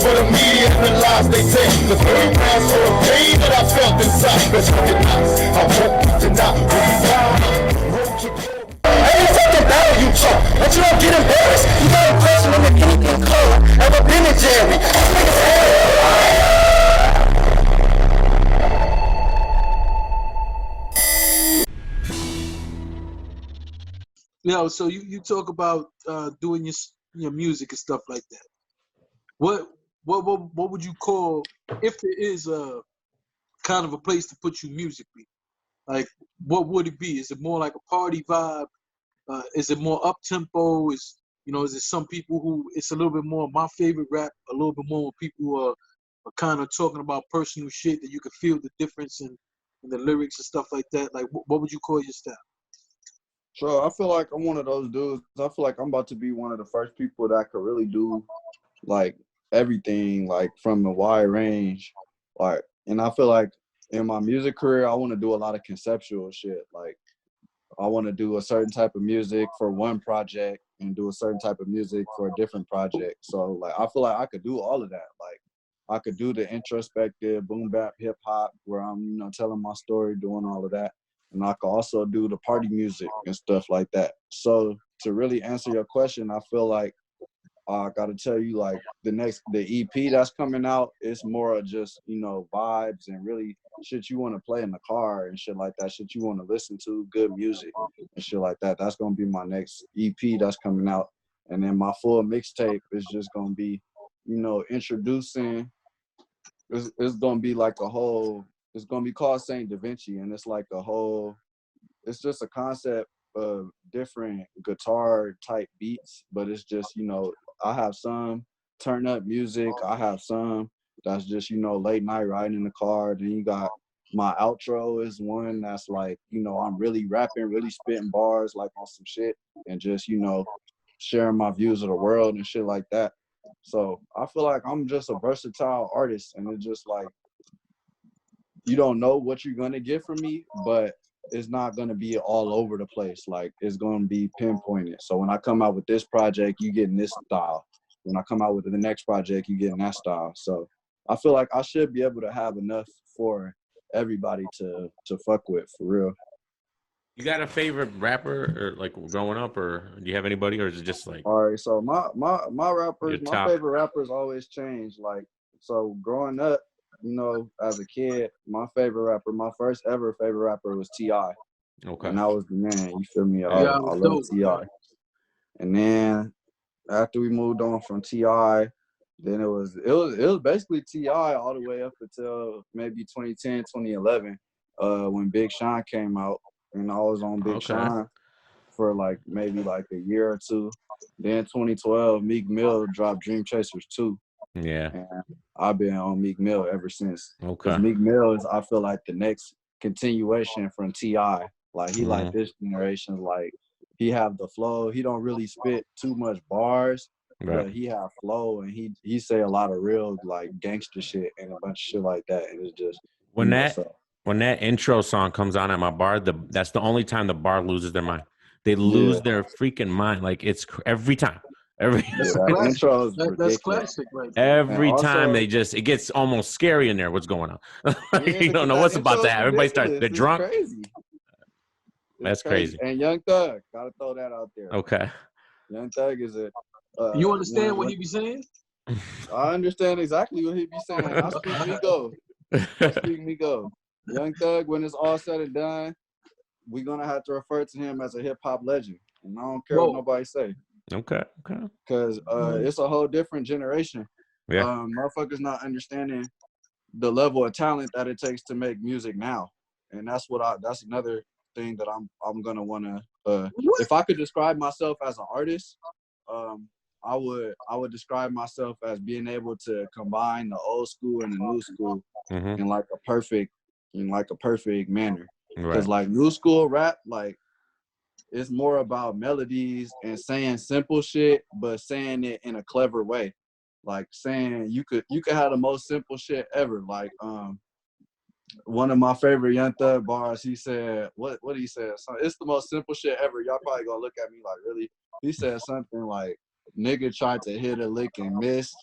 for the media and the lies they take. The very rounds for the pain that I felt inside. Let's recognize I won't deny. We'll be bound up. Every fucking battle you talk, but you don't get embarrassed. You got a question in anything cold. Ever been in Jerry? Yo, so you talk about doing your music and stuff like that. What would you call, if there is a kind of a place to put you musically? Like, what would it be? Is it more like a party vibe? Is it more up tempo? Is it some people who it's a little bit more my favorite rap, a little bit more people who are kind of talking about personal shit that you can feel the difference in the lyrics and stuff like that? Like, what would you call your style? So I feel like I'm one of those dudes. I feel like I'm about to be one of the first people that could really do like everything, like from a wide range. Like, and I feel like in my music career, I want to do a lot of conceptual shit. Like, I want to do a certain type of music for one project and do a certain type of music for a different project. So like, I feel like I could do all of that. Like, I could do the introspective boom bap hip hop where I'm, telling my story, doing all of that. And I could also do the party music and stuff like that. So to really answer your question, I feel like I got to tell you, like, the EP that's coming out is more of just, vibes and really shit you want to play in the car and shit like that, shit you want to listen to, good music and shit like that. That's going to be my next EP that's coming out. And then my full mixtape is just going to be, introducing, it's going to be like a whole, it's going to be called Saint Da Vinci, and it's like a whole, it's just a concept of different guitar type beats, but it's just, I have some turn up music, I have some that's just, late night riding in the car. Then you got my outro is one that's like, I'm really rapping, really spitting bars like on some shit and just, sharing my views of the world and shit like that. So I feel like I'm just a versatile artist, and it's just like, you don't know what you're going to get from me, but it's not going to be all over the place. Like, it's going to be pinpointed. So when I come out with this project, you getting this style. When I come out with the next project, you getting that style. So I feel like I should be able to have enough for everybody to fuck with, for real. You got a favorite rapper, or like growing up, or do you have anybody, or is it just like? All right, so my rappers, my favorite rappers always change. Like, so growing up, as a kid, my favorite rapper, my first ever favorite rapper was T.I. Okay. And that was the man. You feel me? I love T.I. And then after we moved on from T.I., then it was basically T.I. all the way up until maybe 2010, 2011, when Big Sean came out, and I was on Big Sean for like maybe like a year or two. Then 2012, Meek Mill dropped Dream Chasers 2. Yeah. And I've been on Meek Mill ever since. Okay. Because Meek Mill is, I feel like, the next continuation from T.I. Like, he like this generation, like, he have the flow. He don't really spit too much bars, but he have flow, and he say a lot of real, like, gangster shit and a bunch of shit like that. And it's just, when that intro song comes on at my bar, that's the only time the bar loses their mind. They lose their freaking mind. Like, it's every time. That intro is ridiculous. That's classic, right there. Every time it gets almost scary in there. What's going on? You don't know what's about to happen. Everybody starts, they're drunk. Crazy. That's crazy. And Young Thug, gotta throw that out there. Okay. Young Thug is a. You understand what he be saying? I understand exactly what he be saying. I speak me go. Young Thug, when it's all said and done, we're gonna have to refer to him as a hip hop legend, and I don't care what nobody say. Okay. Because it's a whole different generation. Yeah. Motherfuckers not understanding the level of talent that it takes to make music now, and that's another thing that I'm gonna wanna. If I could describe myself as an artist, I would describe myself as being able to combine the old school and the new school in like a perfect manner. Because like new school rap, like, it's more about melodies and saying simple shit, but saying it in a clever way. Like, saying you could have the most simple shit ever. Like, one of my favorite Young Thug bars, he said, what did he say? So, it's the most simple shit ever. Y'all probably gonna look at me like, really? He said something like, nigga tried to hit a lick and missed.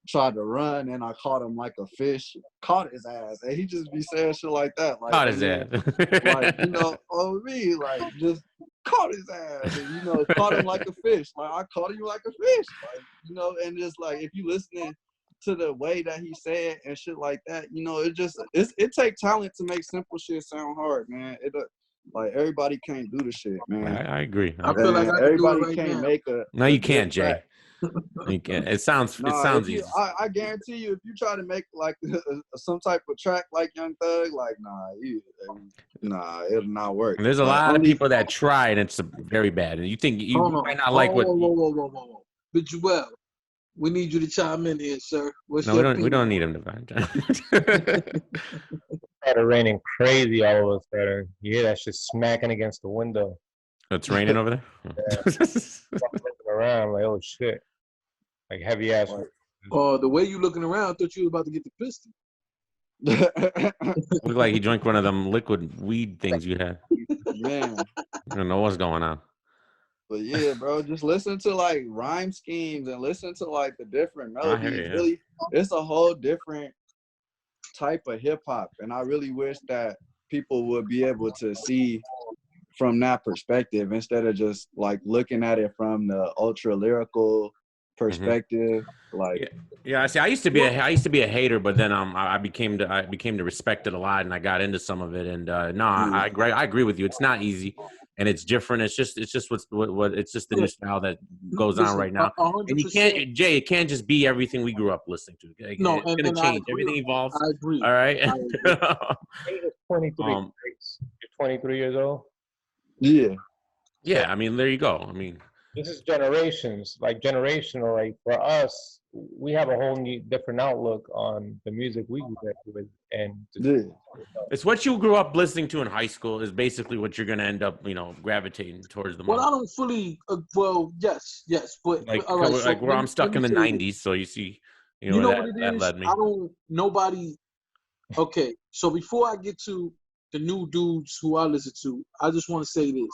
tried to run and I caught him like a fish, caught his ass. And he just be saying shit like that. Like, Caught and his ass. then, like, you know, on me, like, just caught his ass. And, you know, caught him like a fish. Like, I caught him like a fish. Like, you know, and just like, if you listening to the way that he said and shit like that, you know, it take talent to make simple shit sound hard, man. Like, everybody can't do the shit, man. I agree. I feel like I can do it Everybody right can't now. make a No, you good can't, Jay. track. You can't. It sounds If you, easy. I guarantee you, if you try to make like some type of track like Young Thug, like it'll not work. And there's a Like, lot of only people that try, and it's very bad. And you think you Hold on. might not like what? Whoa. But Joel, we need you to chime in here, sir. What's No, your we opinion? don't need him to. Started raining crazy all of a sudden. You hear that shit smacking against the window. It's raining over there. I'm looking around like, oh shit, like heavy ass. The way you looking around, I thought you were about to get the pistol. Looked like he drank one of them liquid weed things you had. man. I don't know what's going on. But yeah, bro, just listen to like rhyme schemes and listen to like the different I hear melodies. you. Really, it's a whole different type of hip hop, and I really wish that people would be able to see from that perspective instead of just like looking at it from the ultra lyrical perspective. Like, Yeah. See, I used to be a hater, but then I became to respect it a lot, and I got into some of it. And no, I agree with you. It's not easy, and it's different. It's just what it's just the new style that goes on right now. 100%. And you can't, Jay. It can't just be everything we grew up listening to. No, it's gonna change. Everything evolves. I agree. All right. I agree. 23. You're 23 years old. yeah. Yeah. I mean, there you go. I mean, This is generations, like generational. Like for us, we have a whole new, different outlook on the music we grew up with, and it's what you grew up listening to in high school is basically what you're gonna end up, gravitating towards the most. Well, I don't fully. Yes, but like all right, like so where I'm stuck in the say '90s, so you see, you know that, what it that is? led me. I don't. Nobody. Okay, so before I get to the new dudes who I listen to, I just want to say this: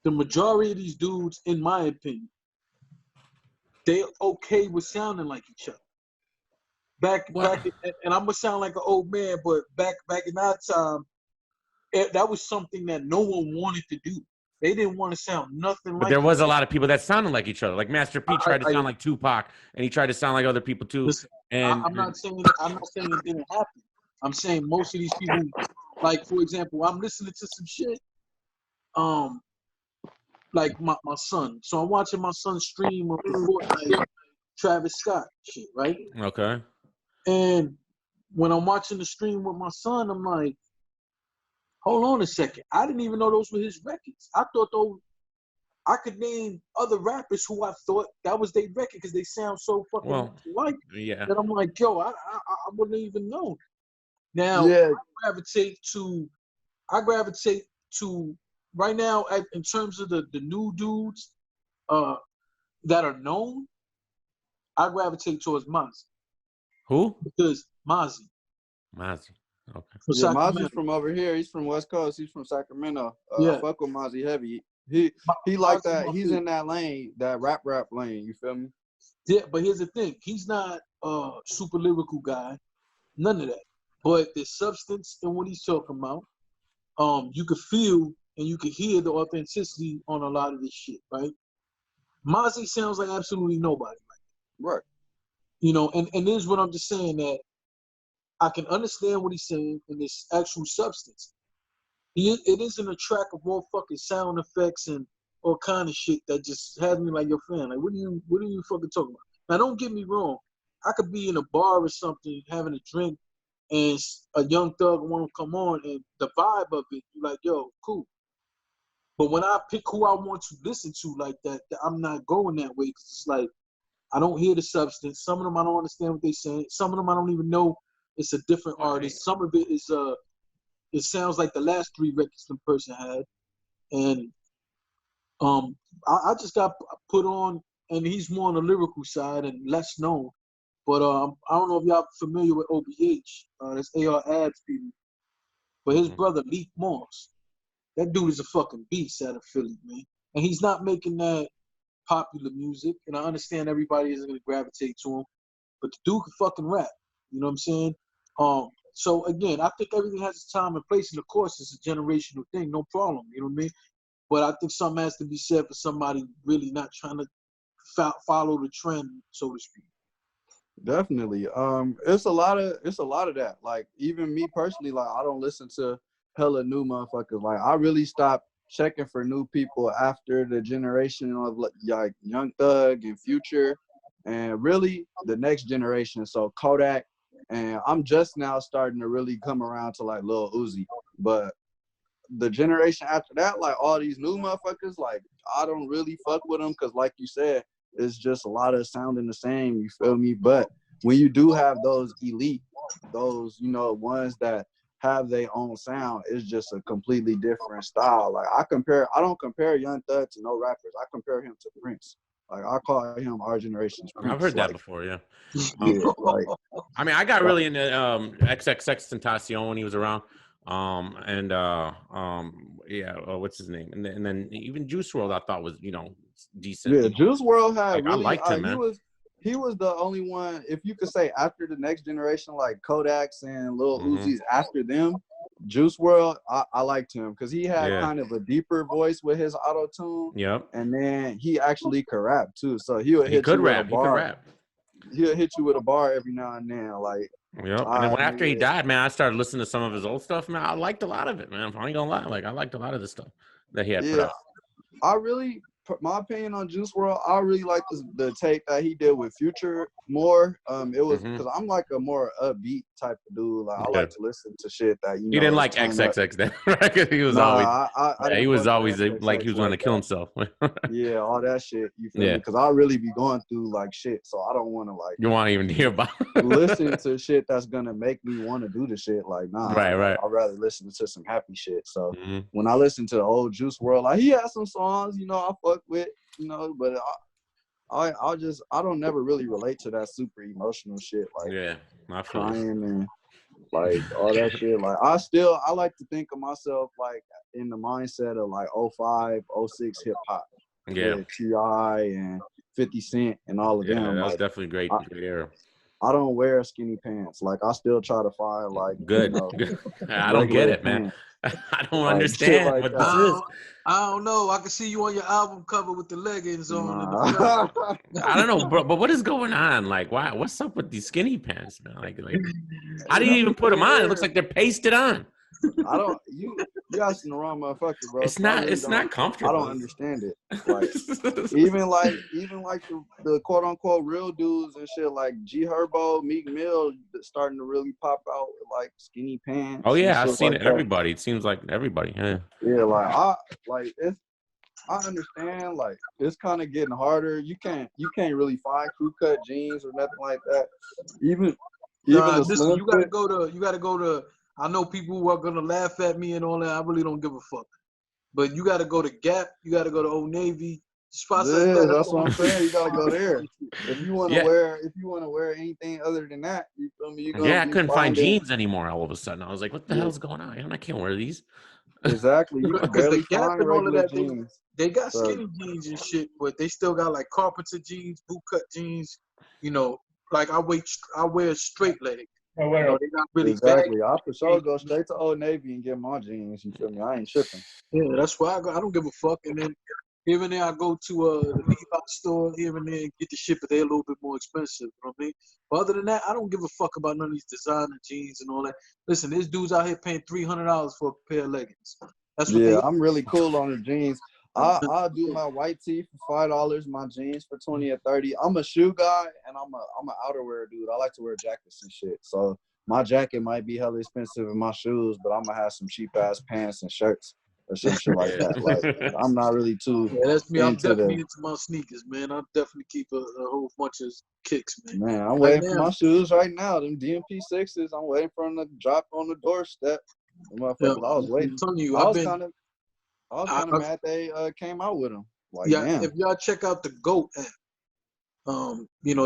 the majority of these dudes, in my opinion, they okay with sounding like each other. Back, and I'm gonna sound like an old man, but back in our time, that was something that no one wanted to do. They didn't want to sound nothing But like. there was a lot of people that sounded like each other. Like Master P tried to sound like Tupac, and he tried to sound like other people too. Listen, And I'm not saying it didn't happen. I'm saying most of these people, like for example, I'm listening to some shit. Like my son. So I'm watching my son stream of the Fortnite Travis Scott shit, right? Okay. And when I'm watching the stream with my son, I'm like, hold on a second. I didn't even know those were his records. I thought I could name other rappers who I thought that was their record because they sound so fucking alike. Yeah. That I'm like, yo, I wouldn't even know. Now yeah. I gravitate to right now in terms of the new dudes that are known. I gravitate towards Mozzie. Who? Because Mozzie. Mozzie. Okay. Yeah, Mozzie's from over here. He's from West Coast. He's from Sacramento. I fuck with Mozzie heavy. He like that. He's in that lane, that rap lane. You feel me? Yeah, but here's the thing. He's not a super lyrical guy. None of that. But there's substance in what he's talking about. You could feel and you could hear the authenticity on a lot of this shit, right? Mozzie sounds like absolutely nobody. Right. And this is what I'm just saying, that I can understand what he's saying in this actual substance. It isn't a track of all fucking sound effects and all kind of shit that just has me like, your fan. Like, what are you fucking talking about? Now, don't get me wrong. I could be in a bar or something having a drink and a Young Thug want to come on and the vibe of it, you're like, yo, cool. But when I pick who I want to listen to like that, I'm not going that way because it's like, I don't hear the substance. Some of them I don't understand what they're saying. Some of them I don't even know it's a different artist. Some of it is it sounds like the last 3 records the person had. And I just got put on, and he's more on the lyrical side and less known. But I don't know if y'all familiar with OBH. That's AR Abs people. But his brother, Leak Moss, that dude is a fucking beast out of Philly, man. And he's not making that popular music. And I understand everybody isn't going to gravitate to him. but the dude can fucking rap. You know what I'm saying? So again, I think everything has its time and place, and of course, it's a generational thing, no problem. You know what I mean? But I think something has to be said for somebody really not trying to follow the trend, so to speak. Definitely. It's a lot of that. Like even me personally, like I don't listen to hella new motherfuckers. Like I really stopped checking for new people after the generation of like Young Thug and Future, and really the next generation. So Kodak, and I'm just now starting to really come around to like Lil Uzi. But the generation after that, like all these new motherfuckers, like I don't really fuck with them because, like you said, it's just a lot of sounding the same. You feel me? But when you do have those elite, those ones that have their own sound, it's just a completely different style. Like I don't compare Young Thug to no rappers. I compare him to Prince. Like I call him our generation's Prince. I've heard that like, before, yeah. Yeah, like I mean, I got really into XXXTentacion when he was around. What's his name? And then even Juice WRLD I thought was, decent. yeah, Juice WRLD had I really liked him, man. He was the only one, if you could say, after the next generation, like Kodaks and Lil Uzis after them, Juice WRLD, I liked him because he had kind of a deeper voice with his auto tune. Yep. And then he actually could rap too. So he would He could rap. He'll hit you with a bar every now and then. Like, yep. And then after he died, man, I started listening to some of his old stuff, man. I liked a lot of it, man. I ain't gonna lie. Like, I liked a lot of the stuff that he had put out. My opinion on Juice WRLD, I really like the tape that he did with Future more. It was because I'm like a more upbeat type of dude. Like I like to listen to shit that He didn't like XXX then, right? He was always like he was going to kill himself. Yeah, all that shit. You feel me? Because I really be going through like shit, so I don't want to like. You want to even hear about listen to shit that's gonna make me want to do the shit. Like nah, right. I'd rather listen to some happy shit. So when I listen to the old Juice WRLD, like he has some songs, I fuck with, but I don't never really relate to that super emotional shit, like crying and like all that shit. Like I like to think of myself like in the mindset of like 05, 06 hip hop. Yeah. With T.I. and 50 Cent and all of them. That was like, definitely great era. I don't wear skinny pants. Like I still try to find like good. I don't get it, man. I don't understand like what that. this is. I don't know. I can see you on your album cover with the leggings on. Nah. I don't know, bro. But what is going on? Like, why? What's up with these skinny pants, man? Like, how do you even put them on? It looks like they're pasted on. I don't. You asking the wrong motherfucker, bro. It's not. It's not comfortable. I don't understand it. Like even like the quote unquote real dudes and shit like G Herbo, Meek Mill starting to really pop out with like skinny pants. Oh yeah, I've seen it. Everybody. It seems like everybody. Yeah. Yeah, I understand. Like it's kind of getting harder. You can't really find crew cut jeans or nothing like that. Even listen, you gotta go to. I know people who are gonna laugh at me and all that. I really don't give a fuck. But you gotta go to Gap. You gotta go to Old Navy. Spots like that. That's what I'm saying. You gotta go there. If you want to wear anything other than that, you feel me? I couldn't find jeans anymore. All of a sudden, I was like, "What the hell's going on? I can't wear these." Exactly. You can barely find regular jeans. They got skinny jeans and shit, but they still got like carpenter jeans, bootcut jeans. Like I wear straight leg. They not really exactly. I for sure go straight to Old Navy and get my jeans. You feel me? I ain't tripping. Yeah, that's why I go. I don't give a fuck. And then here and there, I go to the Levi store here and there and get the shit, but they're a little bit more expensive. You know what I mean? But other than that, I don't give a fuck about none of these designer jeans and all that. Listen, there's dudes out here paying $300 for a pair of leggings. That's what I'm really cool on the jeans. I'll do my white tee for $5, my jeans for $20 or $30. I'm a shoe guy and I'm an outerwear dude. I like to wear jackets and shit. So my jacket might be hella expensive in my shoes, but I'm gonna have some cheap ass pants and shirts or some shit like that. Like I'm not really too. Yeah, that's me. I'm definitely into my sneakers, man. I definitely keep a whole bunch of kicks, man. Man, I'm waiting for my shoes right now. Them DMP 6s. I'm waiting for them to drop on the doorstep. I was waiting. I'm telling you, I was kind of mad they came out with them. Like, damn. If y'all check out the GOAT app,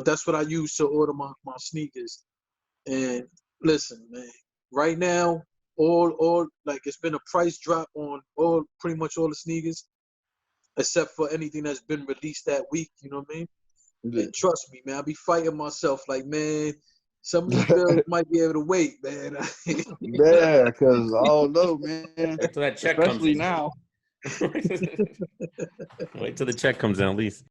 that's what I use to order my sneakers. And listen, man, right now, all like it's been a price drop on pretty much all the sneakers, except for anything that's been released that week. You know what I mean? And trust me, man, I be fighting myself like, man, some of these bills might be able to wait, man. Yeah, because I don't know, man. Wait till that check comes Especially in. now. Wait till the check comes in, at least.